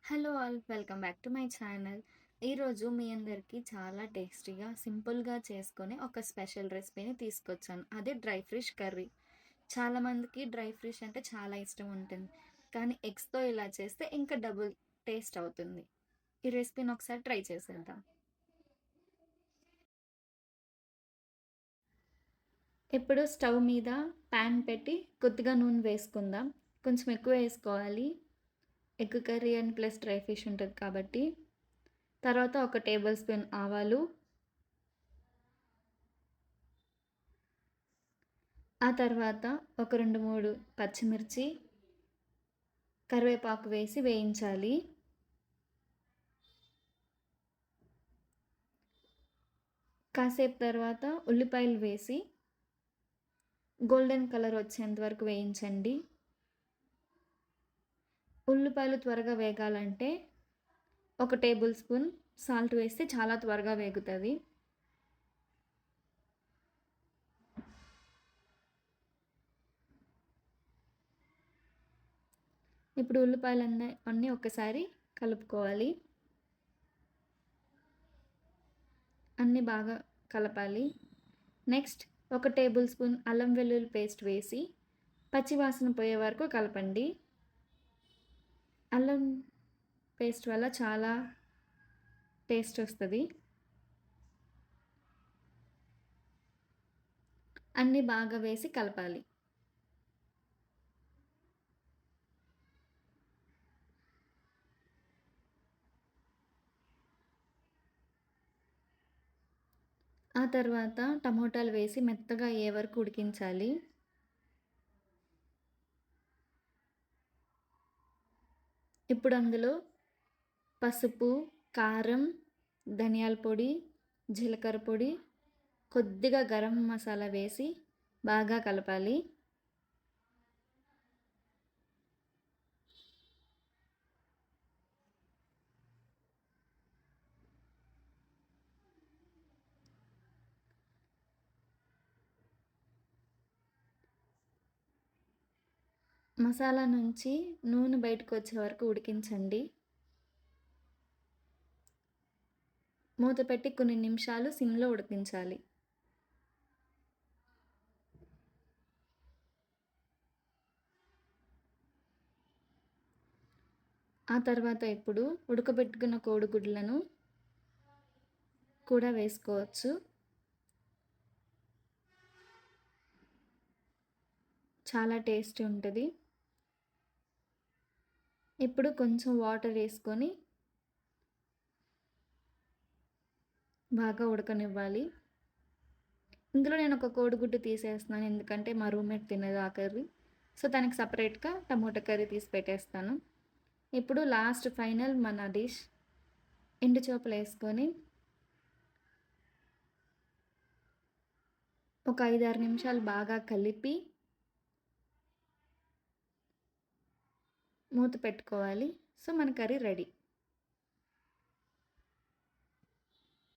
Hello all welcome back to my channel. ఈరోజు మీ అందరికీ చాలా టేస్టీగా, సింపుల్‌గా చేసుకునే ఒక స్పెషల్ రెసిపీని తీసుకొచ్చాను. అదే డ్రై ఫిష్ కర్రీ. చాలామందికి డ్రై ఫిష్ అంటే చాలా ఇష్టం ఉంటుంది. కానీ ఎగ్స్‌తో ఇలా చేస్తే ఇంకా డబుల్ టేస్ట్ అవుతుంది. ఈ రెసిపీని ఒకసారి ట్రై చేసేద్దాం. ఇప్పుడు స్టవ్ మీద పాన్ పెట్టి కొద్దిగా నూనె వేసుకుందాం. కొంచెం ఎక్కువ వేసుకోవాలి. Egg curry and plus dry fish ఉంటది కాబట్టి. తర్వాత ఒక టేబుల్ స్పూన్ ఆవాలు, ఆ తర్వాత ఒక 2, 3 పచ్చిమిర్చి, కరివేపాకు వేసి వేయించాలి. కాసేపు తర్వాత ఉల్లిపాయలు వేసి గోల్డెన్ కలర్ వచ్చేంత వరకు వేయించండి. ఉల్లిపాయలు త్వరగా వేగాలంటే ఒక టేబుల్ స్పూన్ సాల్ట్ వేస్తే చాలా త్వరగా వేగుతది. ఇప్పుడు ఉల్లిపాయలన్నీ ఒక్కసారి కలుపుకోవాలి. అన్నీ బాగా కలపాలి. నెక్స్ట్ ఒక టేబుల్ స్పూన్ అల్లం వెల్లుల్లి పేస్ట్ వేసి పచ్చి వాసన పోయే వరకు కలపండి. అల్లం పేస్ట్ వల్ల చాలా టేస్ట్ వస్తది. అన్నీ బాగా వేసి కలపాలి. ఆ తర్వాత టమోటాలు వేసి మెత్తగా అయ్యే వరకు ఉడికించాలి. ఇప్పుడు అందులో పసుపు, కారం, ధనియాల పొడి, జీలకర్ర పొడి, కొద్దిగా గరం మసాలా వేసి బాగా కలపాలి. మసాలా నుంచి నూనె బయటకొచ్చే వరకు ఉడికించండి. మూత పెట్టి కొన్ని నిమిషాలు సిమ్‌లో ఉడికించాలి. ఆ తర్వాత ఇప్పుడు ఉడకబెట్టుకున్న కోడిగుడ్లను కూడా వేసుకోవచ్చు. చాలా టేస్టీ ఉంటది. ఇప్పుడు కొంచెం వాటర్ ఏసుకొని బాగా ఉడకనివ్వాలి. ఇందులో నేను ఒక కోడిగుడ్డు తీసేస్తున్నాను. ఎందుకంటే మా రూమ్‌మేట్ తినదు ఆ కర్రీ. సో, తనకి సెపరేట్‌గా టమోటా కర్రీ తీసి పెట్టేస్తాను. ఇప్పుడు లాస్ట్ ఫైనల్ మన డిష్ ఎండు చేపలేసుకొని ఒక 5, 6 నిమిషాలు బాగా కలిపి మూత పెట్టుకోవాలి. సో, మన కర్రీ రెడీ.